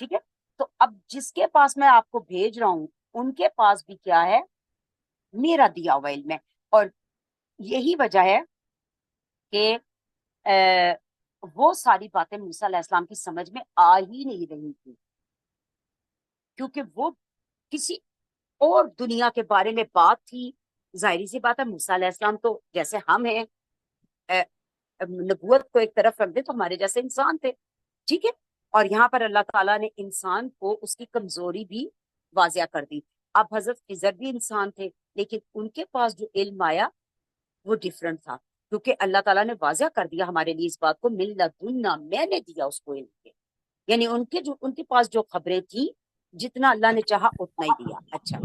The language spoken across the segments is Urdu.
ٹھیک ہے. تو اب جس کے پاس میں آپ کو بھیج رہا ہوں ان کے پاس بھی کیا ہے؟ میرا دیا ہوا علم ہے. اور یہی وجہ ہے کہ وہ ساری باتیں موسیٰ علیہ السلام کی سمجھ میں آ ہی نہیں رہی تھی، کیونکہ وہ کسی اور دنیا کے بارے میں بات تھی. ظاہری سی بات ہے، موسیٰ علیہ السلام تو جیسے ہم ہیں، نبوت کو ایک طرف رکھ دے تو ہمارے جیسے انسان تھے. ٹھیک ہے. اور یہاں پر اللہ تعالیٰ نے انسان کو اس کی کمزوری بھی واضح کر دی. اب حضرت خضر بھی انسان تھے، لیکن ان کے پاس جو علم آیا وہ ڈفرنٹ تھا، کیونکہ اللہ تعالیٰ نے واضح کر دیا ہمارے لیے اس بات کو، من لدنا، میں نے دیا اس کو علم کے. یعنی ان کے پاس جو خبریں تھیں، جتنا اللہ نے چاہا اتنا ہی دیا. اچھا،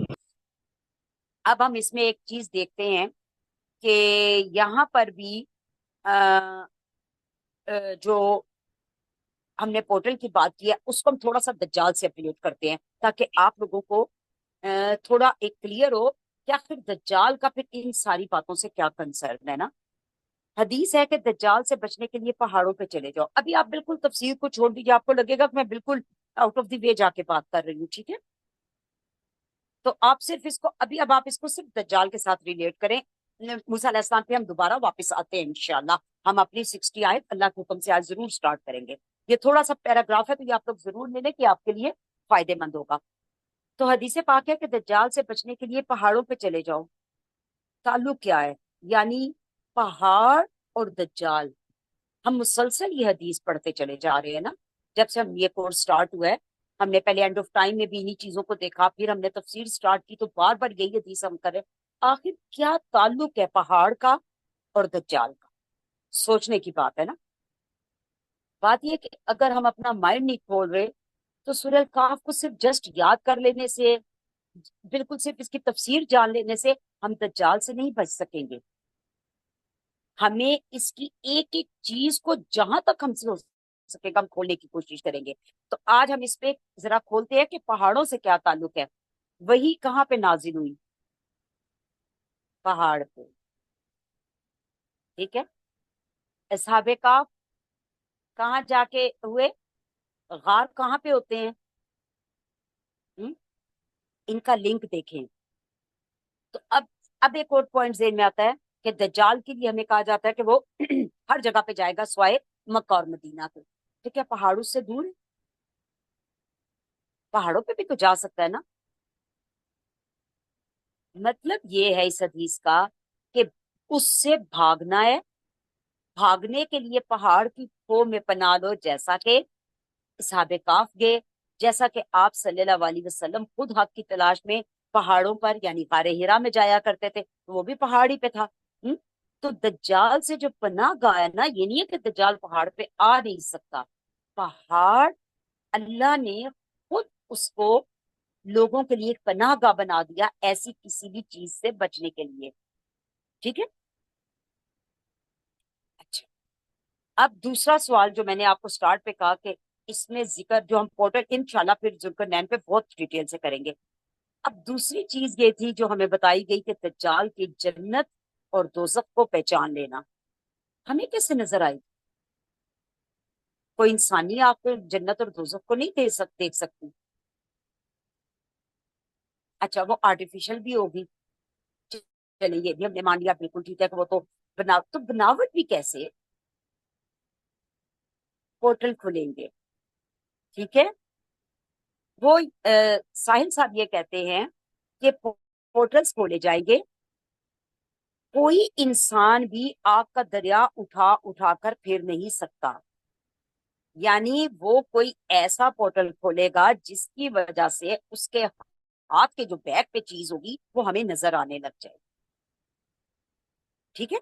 اب ہم اس میں ایک چیز دیکھتے ہیں کہ یہاں پر بھی جو ہم نے پورٹل کی بات کی ہے اس کو ہم تھوڑا سا دجال سے اپلیٹ کرتے ہیں، تاکہ آپ لوگوں کو تھوڑا ایک کلیئر ہو کہ آخر دجال کا پھر ان ساری باتوں سے کیا کنسرن ہے نا. حدیث ہے کہ دجال سے بچنے کے لیے پہاڑوں پہ چلے جاؤ. ابھی آپ بالکل تفسیر کو چھوڑ دیجیے، آپ کو لگے گا کہ میں بالکل آؤٹ آف دی وے جا کے بات کر رہی ہوں. ٹھیک ہے. تو آپ صرف اس کو اب آپ اس کو صرف دجال کے ساتھ ریلیٹ کریں. موسیٰ علیہ السلام پہ ہم دوبارہ واپس آتے ہیں انشاءاللہ. ہم اپنی 60 آیت اللہ کے حکم سے آج ضرور سٹارٹ کریں گے. یہ تھوڑا سا پیراگراف ہے تو یہ آپ لوگ ضرور لے لیں کہ آپ کے لیے فائدے مند ہوگا. تو حدیث پاک ہے کہ دجال سے بچنے کے لیے پہاڑوں پہ چلے جاؤ. تعلق کیا ہے؟ یعنی پہاڑ اور دجال، ہم مسلسل یہ حدیث پڑھتے چلے جا رہے ہیں نا. جب سے ہم یہ کورس سٹارٹ ہوا ہے، ہم نے پہلے اینڈ آف ٹائم میں بھی انہی چیزوں کو دیکھا، پھر ہم نے تفسیر سٹارٹ کی تو بار بار یہی حدیث ہم کریں. آخر کیا تعلق ہے پہاڑ کا اور دجال کا؟ سوچنے کی بات ہے نا. بات یہ کہ اگر ہم اپنا مائنڈ نہیں کھول رہے تو سورہ کاف کو صرف جسٹ یاد کر لینے سے، بالکل صرف اس کی تفسیر جان لینے سے ہم دجال سے نہیں بچ سکیں گے. ہمیں اس کی ایک ایک چیز کو جہاں تک ہم سے ہو سکے گا ہم کھولنے کی کوشش کریں گے. تو آج ہم اس پہ ذرا کھولتے ہیں کہ پہاڑوں سے کیا تعلق ہے. وہی کہاں پہ نازل ہوئی؟ پہاڑ پہ. ٹھیک ہے. اصحاب کہف کہاں جا کے ہوئے؟ غار کہاں پہ ہوتے ہیں؟ ان کا لنک دیکھیں. تو اب ایک اور پوائنٹ ذہن میں آتا ہے کہ دجال کے لیے ہمیں کہا جاتا ہے کہ وہ ہر جگہ پہ جائے گا سوائے مکہ اور مدینہ کے. تو کیا پہاڑوں سے دور ہے؟ پہاڑوں پہ بھی تو جا سکتا ہے نا. مطلب یہ ہے اس حدیث کا کہ اس سے بھاگنا ہے. بھاگنے کے لیے پہاڑ کی کھو میں پناہ لو، جیسا کہ اصحاب کہف گئے، جیسا کہ آپ صلی اللہ علیہ وسلم خود حق کی تلاش میں پہاڑوں پر یعنی غار ہرا میں جایا کرتے تھے، وہ بھی پہاڑی پہ تھا. تو دجال سے جو پناہ گاہ ہے نا، یہ نہیں ہے کہ دجال پہاڑ پہ آ نہیں سکتا. پہاڑ اللہ نے خود اس کو لوگوں کے لیے ایک پناہ گاہ بنا دیا، ایسی کسی بھی چیز سے بچنے کے لیے. ٹھیک ہے. اچھا، اب دوسرا سوال جو میں نے آپ کو سٹارٹ پہ کہا کہ اس میں ذکر جو ہم پورٹل انشاءاللہ پھر ذوالقرنین پہ بہت ڈیٹیل سے کریں گے. اب دوسری چیز یہ تھی جو ہمیں بتائی گئی کہ دجال کی جنت اور دوزخ کو پہچان لینا. ہمیں کیسے نظر آئی؟ کوئی انسانی آپ کو جنت اور دوزخ کو نہیں دیکھ سکتی. اچھا، وہ آرٹیفیشل بھی ہوگی. چلیں یہ بھی ہم نے مان لیا، بالکل ٹھیک ہے کہ وہ تو بناوٹ بھی کیسے؟ پورٹل کھلیں گے. ٹھیک ہے. وہ ساحل صاحب یہ کہتے ہیں کہ پورٹلز کھولے جائیں گے، کوئی انسان بھی آگ کا دریا اٹھا اٹھا کر پھر نہیں سکتا. یعنی وہ کوئی ایسا پورٹل کھولے گا جس کی وجہ سے اس کے ہاتھ کے جو بیک پہ چیز ہوگی وہ ہمیں نظر آنے لگ جائے. ٹھیک ہے.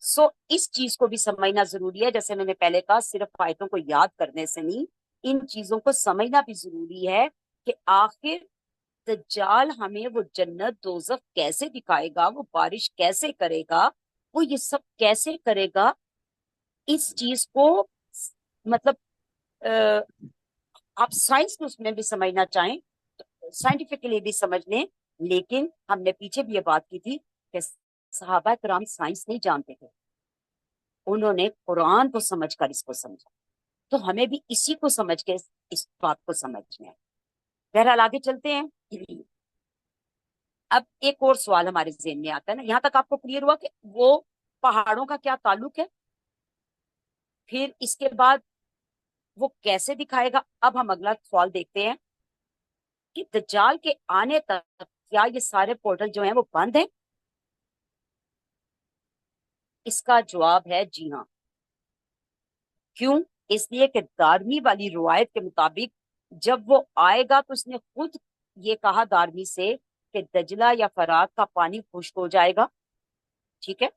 سو اس چیز کو بھی سمجھنا ضروری ہے. جیسے میں نے پہلے کہا، صرف آیتوں کو یاد کرنے سے نہیں، ان چیزوں کو سمجھنا بھی ضروری ہے کہ آخر دجال ہمیں وہ جنت دوزخ کیسے دکھائے گا، وہ بارش کیسے کرے گا، وہ یہ سب کیسے کرے گا. اس چیز کو مطلب آپ سائنس کو اس میں بھی سمجھنا چاہیں سائنٹیفکلی بھی سمجھ لیں. لیکن ہم نے پیچھے بھی یہ بات کی تھی کہ صحابہ کرام سائنس نہیں جانتے تھے، انہوں نے قرآن کو سمجھ کر اس کو سمجھا. تو ہمیں بھی اسی کو سمجھ کے اس بات کو سمجھنا ہے. بہرحال آگے چلتے ہیں. اب ایک اور سوال ہمارے ذہن میں آتا ہے نا. یہاں تک آپ کو کلیئر ہوا کہ وہ پہاڑوں کا کیا تعلق ہے؟ پھر اس کے بعد وہ کیسے دکھائے گا؟ اب ہم اگلا سوال دیکھتے ہیں کہ دجال کے آنے تک کیا یہ سارے پورٹل جو ہیں وہ بند ہیں؟ اس کا جواب ہے جی ہاں. کیوں؟ اس لیے کہ دارمی والی روایت کے مطابق جب وہ آئے گا تو اس نے خود یہ کہا دارمی سے کہ دجلہ یا فرات کا پانی خشک ہو جائے گا. ٹھیک ہے،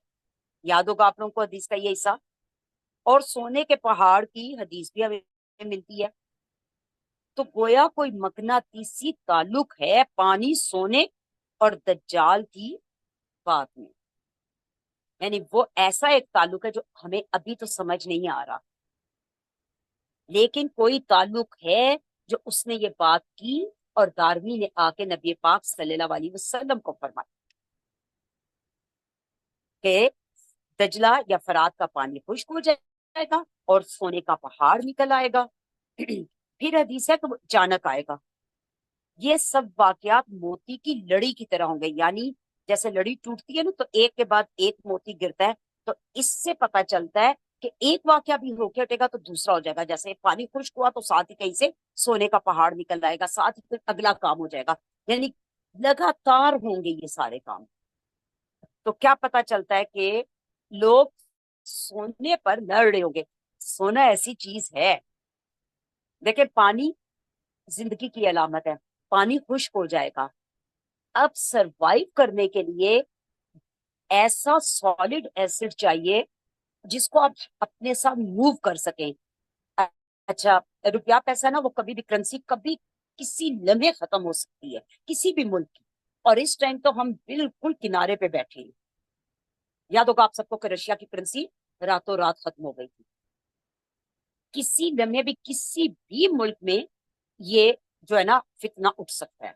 یاد ہوگا آپ لوگوں کو حدیث کا یہ حصہ. اور سونے کے پہاڑ کی حدیث بھی ہمیں ملتی ہے. تو گویا کوئی مقناطیسی تعلق ہے پانی، سونے اور دجال کی بات میں. یعنی وہ ایسا ایک تعلق ہے جو ہمیں ابھی تو سمجھ نہیں آ رہا، لیکن کوئی تعلق ہے جو اس نے یہ بات کی اور داروی نے آ کے نبی پاک صلی اللہ علیہ وسلم کو فرمایا کہ دجلہ یا فرات کا پانی خشک ہو جائے گا اور سونے کا پہاڑ نکل آئے گا. پھر حدیث ہے کہ وہ اچانک آئے گا. یہ سب واقعات موتی کی لڑی کی طرح ہوں گے. یعنی جیسے لڑی ٹوٹتی ہے نا تو ایک کے بعد ایک موتی گرتا ہے. تو اس سے پتہ چلتا ہے کہ ایک واقعہ بھی ہو کے ہٹے گا تو دوسرا ہو جائے گا. جیسے پانی خشک ہوا تو ساتھ ہی کہیں سے سونے کا پہاڑ نکل آئے گا، ساتھ ہی اگلا کام ہو جائے گا. یعنی لگاتار ہوں گے یہ سارے کام. تو کیا پتہ چلتا ہے کہ لوگ سونے پر لڑ رہے ہوں گے. سونا ایسی چیز ہے، دیکھیں پانی زندگی کی علامت ہے. پانی خشک ہو جائے گا. اب سروائیو کرنے کے لیے ایسا سالڈ ایسڈ چاہیے جس کو آپ اپنے ساتھ موو کر سکیں. اچھا، روپیہ پیسہ نا وہ کبھی بھی کرنسی کبھی کسی لمحے ختم ہو سکتی ہے کسی بھی ملک کی. اور اس ٹائم تو ہم بالکل کنارے پہ بیٹھے ہیں. یاد ہوگا آپ سب کو کہ رشیا کی کرنسی راتوں رات ختم ہو گئی تھی. کسی لمحے بھی کسی بھی ملک میں یہ جو ہے نا فتنہ اٹھ سکتا ہے.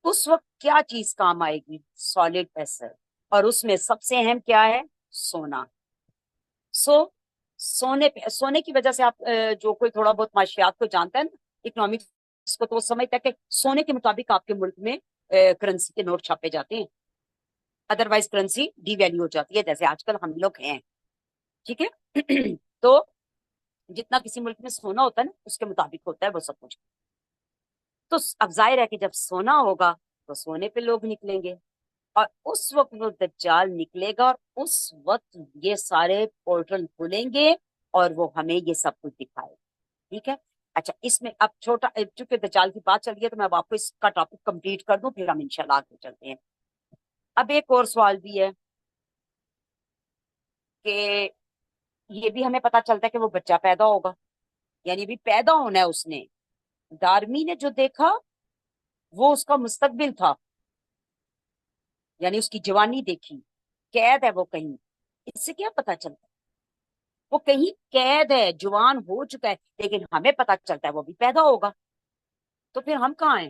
اس وقت کیا چیز کام آئے گی؟ Solid acid. اور اس میں سب سے اہم کیا ہے؟ سونا. سونے کی وجہ سے آپ جو کوئی تھوڑا بہت معاشیات کو جانتا ہے نا، اکنامکس کو، تو وہ سمجھتا ہے کہ سونے کے مطابق آپ کے ملک میں کرنسی کے نوٹ چھاپے جاتے ہیں. ادروائز کرنسی ڈی ویلیو ہو جاتی ہے جیسے آج کل ہم لوگ ہیں. ٹھیک ہے. تو جتنا کسی ملک میں سونا ہوتا ہے نا اس کے مطابق ہوتا ہے وہ سب کچھ. تو اب ظاہر ہے کہ جب سونا ہوگا تو سونے پہ لوگ نکلیں گے اور اس وقت وہ دجال نکلے گا اور اس وقت یہ سارے پورٹل کھلیں گے اور وہ ہمیں یہ سب کچھ دکھائے گا. ٹھیک ہے. اچھا، اس میں اب چھوٹا چونکہ دجال کی بات چل رہی ہے تو میں اب آپ کو اس کا ٹاپک کمپلیٹ کر دوں پھر ہم انشاءاللہ آگے چلتے ہیں. اب ایک اور سوال بھی ہے کہ یہ بھی ہمیں پتا چلتا ہے کہ وہ بچہ پیدا ہوگا. یعنی ابھی پیدا ہونا ہے اس نے. دارمی نے جو دیکھا وہ اس کا مستقبل تھا، یعنی اس کی جوانی دیکھی. قید ہے وہ کہیں. اس سے کیا پتا چلتا ہے؟ وہ کہیں قید ہے، جوان ہو چکا ہے، لیکن ہمیں پتا چلتا ہے وہ بھی پیدا ہوگا. تو پھر ہم کہاں ہیں؟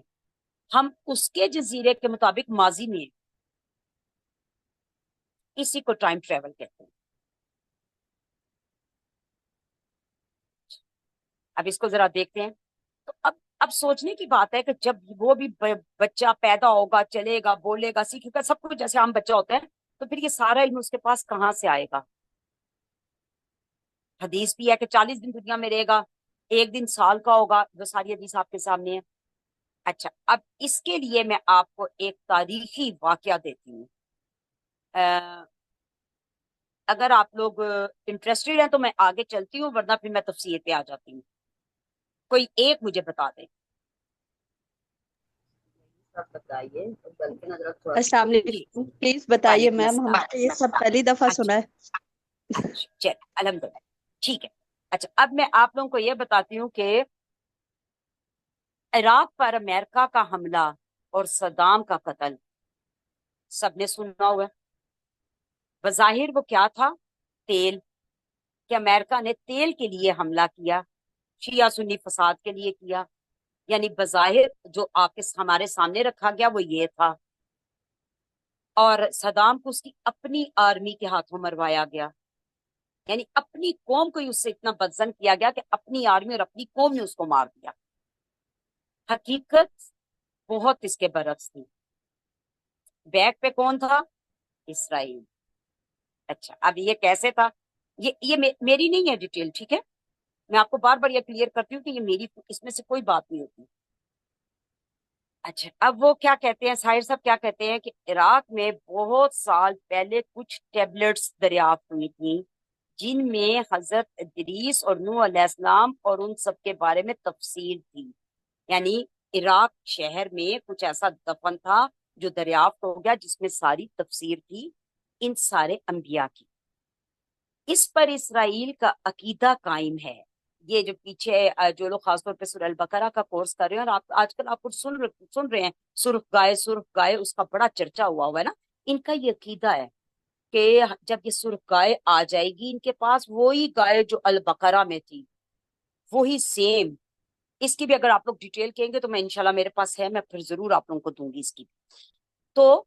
ہم اس کے جزیرے کے مطابق ماضی میں ہیں. اسی کو ٹائم ٹریول کہتے ہیں. اب اس کو ذرا دیکھتے ہیں. تو اب سوچنے کی بات ہے کہ جب وہ بھی بچہ پیدا ہوگا، چلے گا، بولے گا، سیکھے گا، سب کچھ جیسے عام بچہ ہوتا ہے، تو پھر یہ سارا علم اس کے پاس کہاں سے آئے گا؟ حدیث بھی ہے کہ 40 دن دنیا میں رہے گا، ایک دن سال کا ہوگا. جو ساری حدیث آپ کے سامنے ہے. اچھا، اب اس کے لیے میں آپ کو ایک تاریخی واقعہ دیتی ہوں. اگر آپ لوگ انٹرسٹڈ ہیں تو میں آگے چلتی ہوں، ورنہ پھر میں تفسیر پہ آ جاتی ہوں. کوئی ایک مجھے بتا دیں. بتائیے. السلام علیکم، پلیز بتائیے وعلیکم میم، ہم السلام. نے یہ سب پہلی دفعہ سنا ہے. اچھا چل الحمد للہ. ٹھیک ہے. اچھا، اب میں آپ لوگوں کو یہ بتاتی ہوں کہ عراق پر امریکہ کا حملہ اور صدام کا قتل سب نے سنا ہوا ہے. بظاہر وہ کیا تھا؟ تیل. کہ امریکہ نے تیل کے لیے حملہ کیا، شیعہ سنی فساد کے لیے کیا. یعنی بظاہر جو آپ کے ہمارے سامنے رکھا گیا وہ یہ تھا. اور صدام کو اس کی اپنی آرمی کے ہاتھوں مروایا گیا. یعنی اپنی قوم کو ہی اس سے اتنا بدظن کیا گیا کہ اپنی آرمی اور اپنی قوم نے اس کو مار دیا. حقیقت بہت اس کے برعکس تھی. بیک پہ کون تھا؟ اسرائیل. اچھا اب یہ کیسے تھا؟ یہ میری نہیں ہے ڈیٹیل، ٹھیک ہے، میں آپ کو بار بار یہ کلیئر کرتی ہوں کہ یہ میری، اس میں سے کوئی بات نہیں ہوتی. اچھا اب وہ کیا کہتے ہیں، ساحر صاحب کیا کہتے ہیں کہ عراق میں بہت سال پہلے کچھ ٹیبلٹس دریافت ہوئی تھیں جن میں حضرت ادریس اور نوح علیہ السلام اور ان سب کے بارے میں تفصیل تھی. یعنی عراق شہر میں کچھ ایسا دفن تھا جو دریافت ہو گیا جس میں ساری تفسیر تھی ان سارے انبیاء کی. اس پر اسرائیل کا عقیدہ قائم ہے. یہ جو پیچھے جو لوگ خاص طور پہ سورہ البقرہ کا کورس کر رہے ہیں، اور آج کل آپ کو سن رہے ہیں سرخ گائے اس کا بڑا چرچا ہوا ہے نا، ان کا یہ عقیدہ ہے کہ جب یہ سرخ گائے آ جائے گی ان کے پاس، وہی گائے جو البقرہ میں تھی وہی سیم. اس کی بھی اگر آپ لوگ ڈیٹیل کہیں گے تو میں انشاءاللہ میرے پاس ہے، میں پھر ضرور آپ لوگوں کو دوں گی اس کی. تو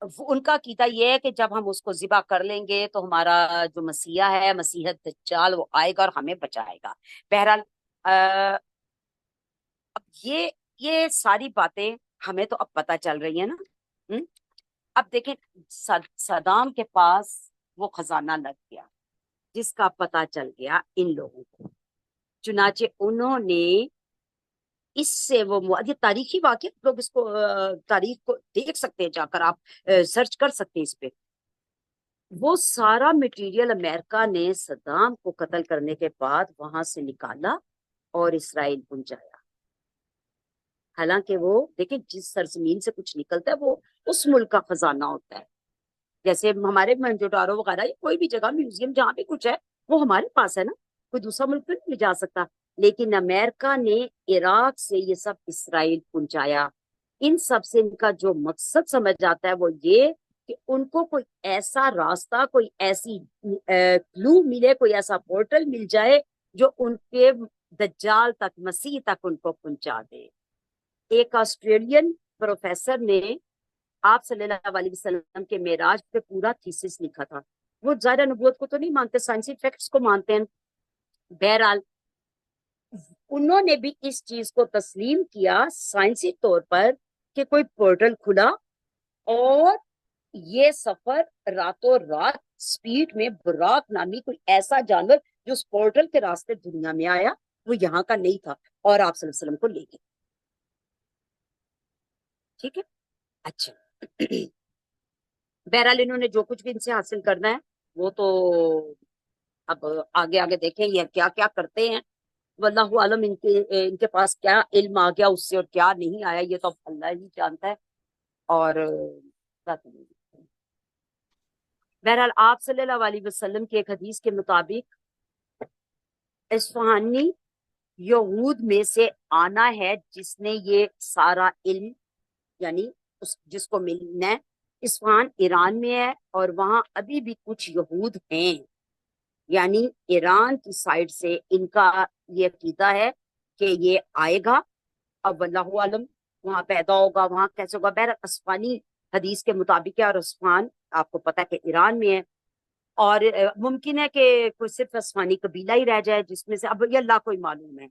ان کا عقیدہ یہ ہے کہ جب ہم اس کو ذبح کر لیں گے تو ہمارا جو مسیح ہے، مسیح دجال، وہ آئے گا اور ہمیں بچائے گا. بہرحال اب یہ ساری باتیں ہمیں تو اب پتہ چل رہی ہیں نا. اب دیکھیں صدام کے پاس وہ خزانہ لگ گیا جس کا پتہ چل گیا ان لوگوں کو. چنانچہ انہوں نے اس سے وہ یہ تاریخی واقعہ، لوگ اس کو تاریخ کو دیکھ سکتے ہیں، جا کر آپ سرچ کر سکتے ہیں اس پہ. وہ سارا مٹیریل امریکہ نے صدام کو قتل کرنے کے بعد وہاں سے نکالا اور اسرائیل پہنچایا. حالانکہ وہ دیکھیں جس سرزمین سے کچھ نکلتا ہے وہ اس ملک کا خزانہ ہوتا ہے. جیسے ہمارے منجوٹارو وغیرہ یا کوئی بھی جگہ میوزیم جہاں بھی کچھ ہے وہ ہمارے پاس ہے نا، کوئی دوسرا ملک نہیں لے جا سکتا. لیکن امریکہ نے عراق سے یہ سب اسرائیل پہنچایا. ان سب سے ان کا جو مقصد سمجھ آتا ہے وہ یہ کہ ان کو کوئی ایسا راستہ، کوئی ایسی کلو ملے، کوئی ایسا پورٹل مل جائے جو ان کے دجال تک، مسیح تک ان کو پہنچا دے. ایک آسٹریلین پروفیسر نے آپ صلی اللہ علیہ وسلم کے معراج پہ پورا تھیسس لکھا تھا. وہ ظاہر نبوت کو تو نہیں مانتے، سائنسی فیکٹس کو مانتے ہیں. بہرحال انہوں نے بھی اس چیز کو تسلیم کیا سائنسی طور پر کہ کوئی پورٹل کھلا اور یہ سفر راتوں رات سپیڈ میں براق نامی کوئی ایسا جانور جو اس پورٹل کے راستے دنیا میں آیا وہ یہاں کا نہیں تھا اور آپ صلی اللہ علیہ وسلم کو لے گئے. ٹھیک ہے. اچھا بہرحال انہوں نے جو کچھ بھی ان سے حاصل کرنا ہے وہ تو اب آگے آگے دیکھیں یہ کیا کیا کرتے ہیں. واللہ عالم ان کے پاس کیا علم آ گیا اس سے اور کیا نہیں آیا، یہ تو اللہ ہی جانتا ہے. اور بہرحال آپ صلی اللہ علیہ وسلم کی ایک حدیث کے مطابق اصفہانی یہود میں سے آنا ہے جس نے یہ سارا علم، یعنی جس کو ملنا ہے. اصفہان ایران میں ہے اور وہاں ابھی بھی کچھ یہود ہیں. یعنی ایران کی سائڈ سے ان کا یہ عقیدہ ہے کہ یہ آئے گا. اب واللہ عالم وہاں پیدا ہوگا، وہاں کیسے ہوگا. بہرحال اصفہانی حدیث کے مطابق ہے اور اصفہان آپ کو پتا ہے کہ ایران میں ہے. اور ممکن ہے کہ کوئی صرف اصفہانی قبیلہ ہی رہ جائے جس میں سے، اب یہ اللہ کو ہی معلوم ہے.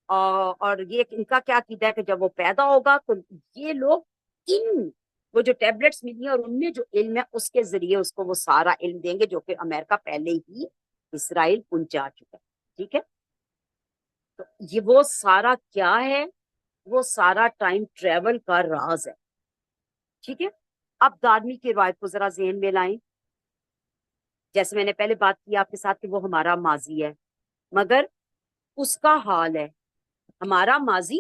اور یہ ان کا کیا عقیدہ ہے کہ جب وہ پیدا ہوگا تو یہ لوگ ان وہ جو ٹیبلٹس ملی ہیں اور ان میں جو علم ہے اس کے ذریعے اس کو وہ سارا علم دیں گے جو کہ امریکہ پہلے ہی اسرائیل پہنچا چکا ہے. ٹھیک ہے. تو یہ وہ سارا کیا ہے، وہ سارا ٹائم ٹریول کا راز ہے. ٹھیک ہے. اب دارمی کی روایت کو ذرا ذہن میں لائیں. جیسے میں نے پہلے بات کی آپ کے ساتھ کہ وہ ہمارا ماضی ہے مگر اس کا حال ہے. ہمارا ماضی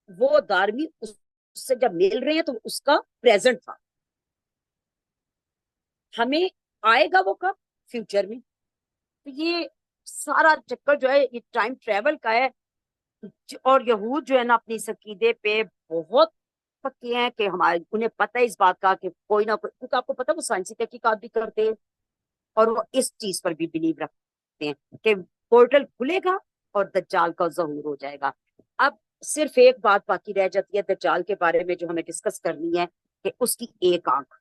وہ دارمی اس سے جب مل رہے ہیں تو اس کا پریزنٹ تھا. ہمیں آئے گا وہ کب؟ فیوچر میں. تو یہ سارا چکر جو ہے یہ ٹائم ٹریول کا ہے. اور یہود جو ہے نا اپنی عقیدے پہ بہت پکے ہیں کہ ہمارے انہیں پتہ ہے اس بات کا کہ کوئی نہ کوئی، کیونکہ آپ کو پتہ وہ سائنسی تحقیقات بھی کرتے ہیں اور وہ اس چیز پر بھی بلیو رکھتے ہیں کہ پورٹل کھلے گا اور دجال کا ظہور ہو جائے گا. اب صرف ایک بات باقی رہ جاتی ہے دجال کے بارے میں جو ہمیں ڈسکس کرنی ہے کہ اس کی ایک آنکھ.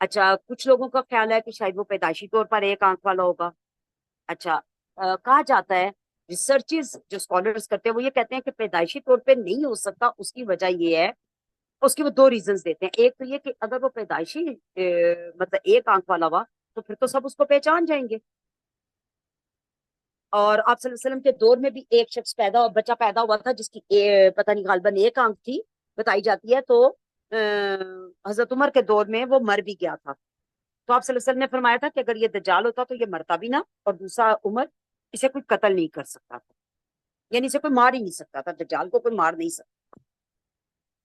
اچھا کچھ لوگوں کا خیال ہے کہ شاید وہ پیدائشی طور پر ایک آنکھ والا ہوگا. اچھا کہا جاتا ہے ریسرچز جو اسکالرز کرتے ہیں وہ یہ کہتے ہیں کہ پیدائشی طور پہ نہیں ہو سکتا. اس کی وجہ یہ ہے، اس کی وہ دو ریزنز دیتے ہیں. ایک تو یہ کہ اگر وہ پیدائشی مطلب ایک آنکھ والا ہوا تو پھر تو سب اس کو پہچان جائیں گے. اور آپ صلی اللہ علیہ وسلم کے دور میں بھی ایک شخص بچہ پیدا ہوا تھا جس کی پتہ نہیں غالباً ایک آنکھ تھی بتائی جاتی ہے. تو حضرت عمر کے دور میں وہ مر بھی گیا تھا. تو آپ صلی اللہ علیہ وسلم نے فرمایا تھا کہ اگر یہ دجال ہوتا تو یہ مرتا بھی نہ، اور دوسرا عمر اسے کوئی قتل نہیں کر سکتا تھا، یعنی اسے کوئی مار ہی نہیں سکتا تھا، دجال کو کوئی مار نہیں سکتا.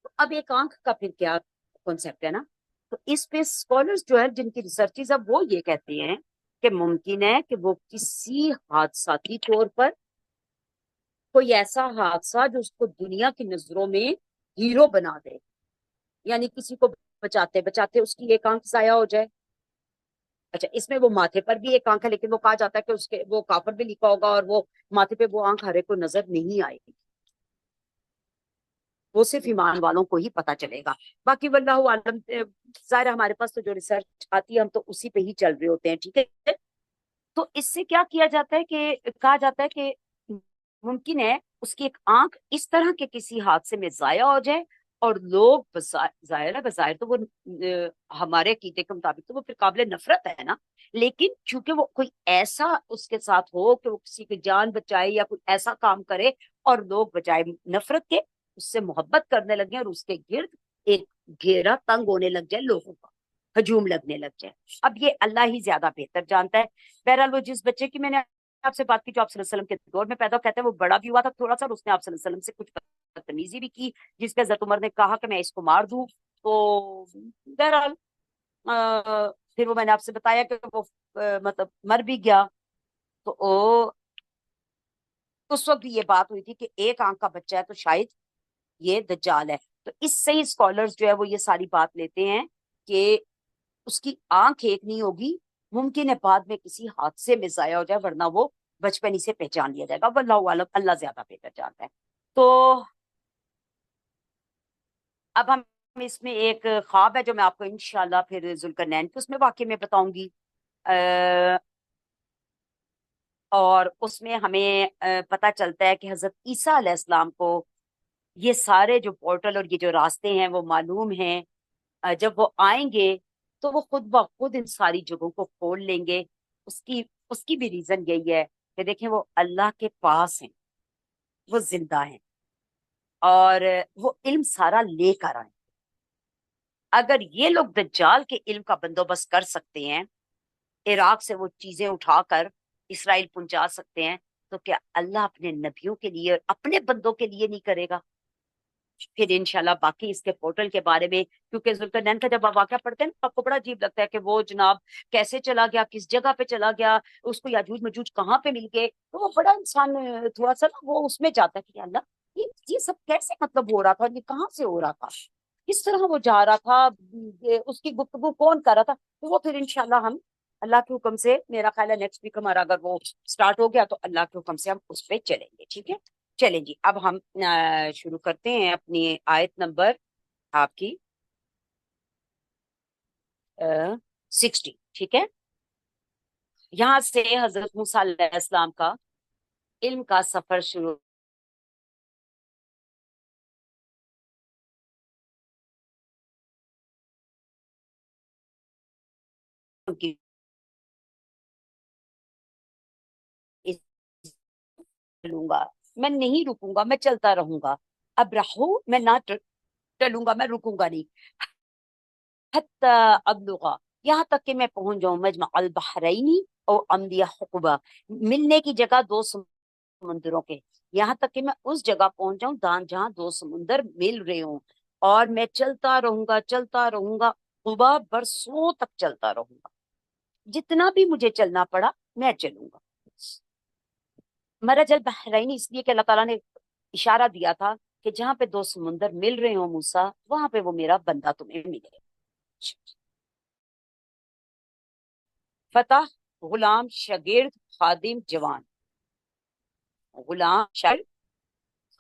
تو اب ایک آنکھ کا پھر کیا کانسیپٹ ہے نا. تو اس پہ اسکالرز جو ہے جن کی ریسرچز اب وہ یہ کہتے ہیں کہ ممکن ہے کہ وہ کسی حادثاتی طور پر کوئی ایسا حادثہ جو اس کو دنیا کی نظروں میں ہیرو بنا دے، یعنی کسی کو بچاتے بچاتے اس کی ایک آنکھ ضائع ہو جائے. اچھا اس میں وہ ماتھے پر بھی ایک آنکھ ہے، لیکن وہ کہا جاتا ہے کہ اس کے وہ کافر بھی لکھا ہوگا اور وہ ماتھے پہ وہ آنکھ ہر ایک کو نظر نہیں آئے گی، وہ صرف ایمان والوں کو ہی پتا چلے گا. باقی واللہ عالم. ظاہر ہمارے پاس تو جو ریسرچ آتی ہے ہم تو اسی پہ ہی چل رہے ہوتے ہیں. ٹھیک ہے، تو اس سے کیا کیا جاتا ہے کہ کہا جاتا ہے کہ ممکن ہے اس کی ایک آنکھ اس طرح کے کسی حادثے میں ضائع ہو جائے اور لوگ ظاہر ہے بظاہر تو وہ ہمارے عقیدے کے مطابق تو وہ پھر قابل نفرت ہے نا، لیکن چونکہ وہ کوئی ایسا اس کے ساتھ ہو کہ وہ کسی کی جان بچائے یا کوئی ایسا کام کرے اور لوگ بجائے نفرت کے اس سے محبت کرنے لگے اور اس کے گرد ایک گھیرا تنگ ہونے لگ جائے، لوگوں کا ہجوم لگنے لگ جائے. اب یہ اللہ ہی زیادہ بہتر جانتا ہے. بہرحال وہ جس بچے کی میں نے آپ سے بات کی جو آپ صلی اللہ علیہ وسلم کے دور میں پیدا کہتے ہیں وہ بڑا بھی ہوا تھا تھوڑا سا، اور اس نے آپ صلی اللہ علیہ وسلم سے کچھ بدتمیزی بھی کی جس پہ حضرت عمر نے کہا کہ میں اس کو مار دوں. تو بہرحال پھر وہ میں نے آپ سے بتایا کہ وہ مطلب مر بھی گیا. تو اس وقت بھی یہ بات ہوئی تھی کہ ایک آنکھ کا بچہ ہے تو شاید یہ دجال ہے. تو اس سے ہی اسکالرز جو ہے وہ یہ ساری بات لیتے ہیں کہ اس کی آنکھ ایک نہیں ہوگی، ممکن ہے بعد میں کسی حادثے میں ضائع ہو جائے ورنہ وہ بچپن ہی سے پہچان لیا جائے گا. واللہ عالم، اللہ زیادہ بہتر جانتا ہے. تو اب ہم اس میں ایک خواب ہے جو میں آپ کو انشاءاللہ پھر ذوالقرنین کے اس میں واقعے میں بتاؤں گی، اور اس میں ہمیں پتہ چلتا ہے کہ حضرت عیسیٰ علیہ السلام کو یہ سارے جو پورٹل اور یہ جو راستے ہیں وہ معلوم ہیں. جب وہ آئیں گے تو وہ خود بخود ان ساری جگہوں کو کھول لیں گے. اس کی بھی ریزن یہی ہے کہ دیکھیں وہ اللہ کے پاس ہیں، وہ زندہ ہیں اور وہ علم سارا لے کر آئیں. اگر یہ لوگ دجال کے علم کا بندوبست کر سکتے ہیں، عراق سے وہ چیزیں اٹھا کر اسرائیل پہنچا سکتے ہیں، تو کیا اللہ اپنے نبیوں کے لیے اور اپنے بندوں کے لیے نہیں کرے گا؟ پھر انشاءاللہ باقی اس کے پورٹل کے بارے میں، کیونکہ ذوالقرنین کا جب آپ واقعہ پڑھتے ہیں تو آپ کو بڑا عجیب لگتا ہے کہ وہ جناب کیسے چلا گیا، کس جگہ پہ چلا گیا، اس کو یاجوج مجوج کہاں پہ مل گئے. تو وہ بڑا انسان تھوڑا سا نا وہ اس میں جاتا ہے کہ اللہ یہ سب کیسے مطلب ہو رہا تھا، یہ کہاں سے ہو رہا تھا، کس طرح وہ جا رہا تھا، اس کی گفتگو کون کر رہا تھا. تو وہ پھر انشاءاللہ ہم اللہ کے حکم سے، میرا خیال ہے نیکسٹ ویک ہمارا اگر وہ سٹارٹ ہو گیا تو اللہ کے حکم سے ہم اس پہ چلیں گے. ٹھیک ہے، چلیں جی اب ہم شروع کرتے ہیں اپنی آیت نمبر آپ کی 60. ٹھیک ہے، یہاں سے حضرت موسیٰ علیہ السلام کا علم کا سفر شروع کی. چلوں گا، میں نہیں رکوں گا، میں چلتا رہوں گا. اب رہو، میں نہ چلوں گا، میں رکوں گا نہیں. حتی ابلغا، یہاں تک کہ میں پہنچ جاؤں مجمع البحرینی اور امضی حقبہ، ملنے کی جگہ دو سمندروں کے، یہاں تک کہ میں اس جگہ پہنچ جاؤں جہاں دو سمندر مل رہے ہوں، اور میں چلتا رہوں گا چلتا رہوں گا، قبا برسوں تک چلتا رہوں گا، جتنا بھی مجھے چلنا پڑا میں چلوں گا. مرج البحرین اس لیے کہ اللہ تعالیٰ نے اشارہ دیا تھا کہ جہاں پہ دو سمندر مل رہے ہوں موسیٰ، وہاں پہ وہ میرا بندہ تمہیں ملے. فتح، غلام، شاگرد، خادم، جوان. غلام، شاگرد،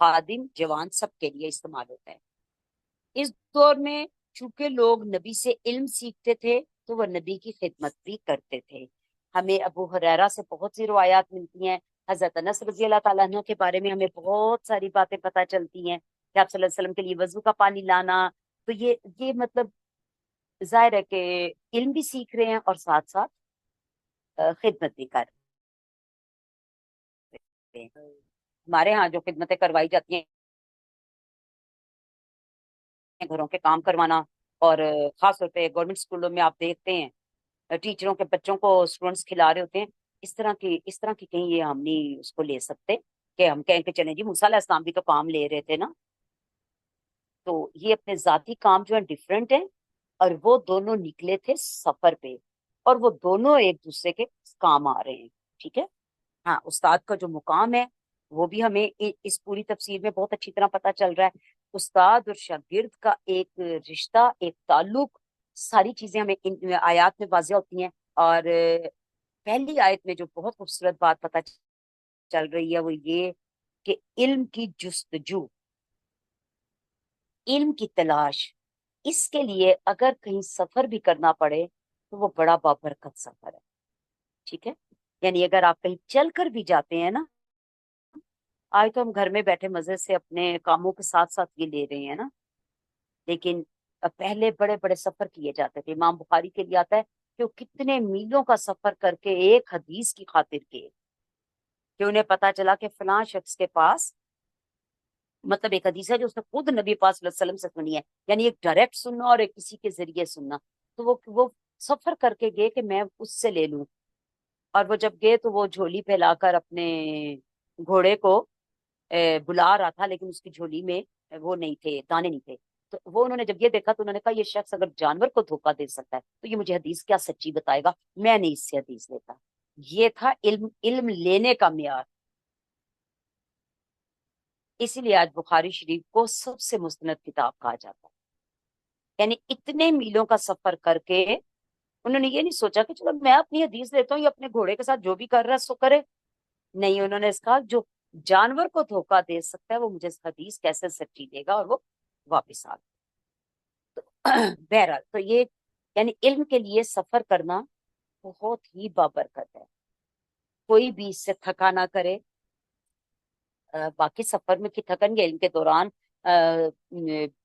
خادم، جوان سب کے لیے استعمال ہوتا ہے. اس دور میں چونکہ لوگ نبی سے علم سیکھتے تھے تو وہ نبی کی خدمت بھی کرتے تھے. ہمیں ابو ہریرہ سے بہت سی روایات ملتی ہیں. حضرت انس رضی اللہ تعالیٰ عنہ کے بارے میں ہمیں بہت ساری باتیں پتہ چلتی ہیں کہ آپ صلی اللہ علیہ وسلم کے لیے وضو کا پانی لانا. تو یہ مطلب ظاہر ہے کہ علم بھی سیکھ رہے ہیں اور ساتھ ساتھ خدمت بھی کر رہے ہیں. ہمارے ہاں جو خدمتیں کروائی جاتی ہیں، گھروں کے کام کروانا، اور خاص طور پہ گورنمنٹ اسکولوں میں آپ دیکھتے ہیں ٹیچروں کے بچوں کو اسٹوڈنٹس کھلا رہے ہوتے ہیں. اس طرح کی کہیں یہ ہم نہیں اس کو لے سکتے کہ ہم کہیں کہ چلیں جی موسیٰ علیہ السلام بھی تو کام لے رہے تھے نا. تو یہ اپنے ذاتی کام جو ہے ڈفرینٹ ہے، اور وہ دونوں نکلے تھے سفر پہ، اور وہ دونوں ایک دوسرے کے کام آ رہے ہیں. ٹھیک ہے. ہاں، استاد کا جو مقام ہے وہ بھی ہمیں اس پوری تفسیر میں بہت اچھی طرح پتہ چل رہا ہے. استاد اور شاگرد کا ایک رشتہ، ایک تعلق، ساری چیزیں ہمیں ان آیات میں واضح ہوتی ہیں. اور پہلی آیت میں جو بہت خوبصورت بات پتہ چل رہی ہے وہ یہ کہ علم کی جستجو، علم کی تلاش، اس کے لیے اگر کہیں سفر بھی کرنا پڑے تو وہ بڑا بابرکت سفر ہے. ٹھیک ہے. یعنی اگر آپ کہیں چل کر بھی جاتے ہیں نا، آج تو ہم گھر میں بیٹھے مزے سے اپنے کاموں کے ساتھ ساتھ یہ لے رہے ہیں نا، لیکن پہلے بڑے بڑے سفر کیے جاتے تھے. امام بخاری کے لیے آتا ہے کہ وہ کتنے میلوں کا سفر کر کے ایک حدیث کی خاطر کے، کہ انہیں پتا چلا کہ فلاں شخص کے پاس، مطلب ایک حدیث ہے جو اس نے خود نبی پاک صلی اللہ علیہ وسلم سے سنی ہے، یعنی ایک ڈائریکٹ سننا اور ایک کسی کے ذریعے سننا. تو وہ سفر کر کے گئے کہ میں اس سے لے لوں. اور وہ جب گئے تو وہ جھولی پھیلا کر اپنے گھوڑے کو بلا رہا تھا، لیکن اس کی جھولی میں وہ نہیں تھے، دانے نہیں تھے. تو وہ انہوں نے جب یہ دیکھا تو انہوں نے کہا یہ شخص اگر جانور کو دھوکہ دے سکتا ہے تو یہ مجھے حدیث کیا سچی بتائے گا، میں نہیں اس سے حدیث لیتا. یہ تھا علم لینے کا معیار. اسی لیے آج بخاری شریف کو سب سے مستند کتاب کہا جاتا ہے. یعنی اتنے میلوں کا سفر کر کے انہوں نے یہ نہیں سوچا کہ چلو میں اپنی حدیث لیتا ہوں، یہ اپنے گھوڑے کے ساتھ جو بھی کر رہا ہے سو کرے. نہیں، انہوں نے اس کہا جو جانور کو دھوکہ دے سکتا ہے وہ مجھے اس حدیث کیسے سچی دے گا، اور وہ واپس آ گیا. بہرحال تو یہ یعنی علم کے لیے سفر کرنا بہت ہی بابرکت ہے. کوئی بھی اس سے تھکا نہ کرے. باقی سفر میں کی تھکن یا علم کے دوران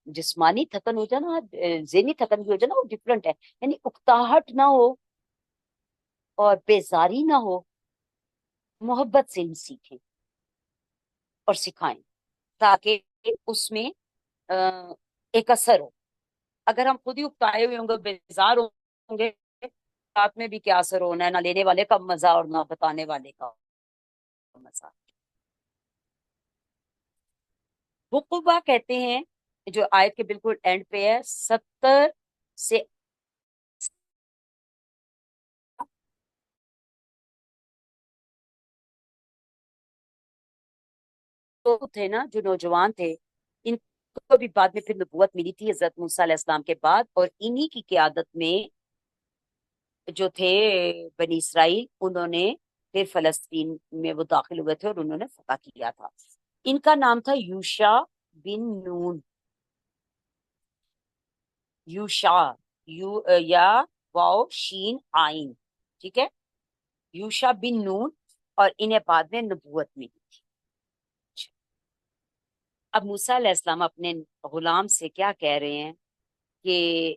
جسمانی تھکن ہو جانا، ذہنی تھکن بھی ہو جانا، وہ ڈفرنٹ ہے. یعنی اکتاہٹ نہ ہو اور بیزاری نہ ہو، محبت سے علم سیکھیں اور سکھائیں تاکہ اس میں ایک اثر ہو. اگر ہم خود ہی اکتائے ہوئے ہوں گے، بیزار ہوں گے، ساتھ میں بھی کیا اثر ہونا ہے؟ نہ لینے والے کا مزہ اور نہ بتانے والے کا مزہ. حقوبہ کہتے ہیں جو آیت کے بالکل اینڈ پہ ہے، 70 سے تو تھے نا جو نوجوان تھے، ان کو بھی بعد میں پھر نبوت ملی تھی حضرت موسیٰ علیہ السلام کے بعد، اور انہی کی قیادت میں جو تھے بنی اسرائیل، انہوں نے پھر فلسطین میں وہ داخل ہوئے تھے اور انہوں نے فتح کیا تھا. ان کا نام تھا یوشع بن نون. یوشع، یا واو شین آئین. ٹھیک ہے. یوشع بن نون، اور انہیں بعد میں نبوت ملی تھی. اب موسیٰ علیہ السلام اپنے غلام سے کیا کہہ رہے ہیں کہ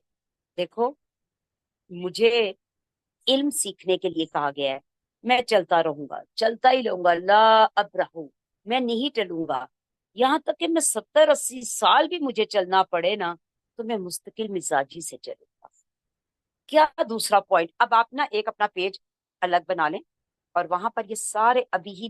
دیکھو مجھے علم سیکھنے کے لیے کہا گیا ہے، میں چلتا رہوں گا، چلتا ہی رہوں گا، لا ابرحو، میں نہیں ٹلوں گا. یہاں تک کہ میں 70-80 سال بھی مجھے چلنا پڑے نا تو میں مستقل مزاجی سے چلوں گا. کیا دوسرا پوائنٹ؟ اب آپ نا ایک اپنا پیج الگ بنا لیں اور وہاں پر یہ سارے ابھی ہی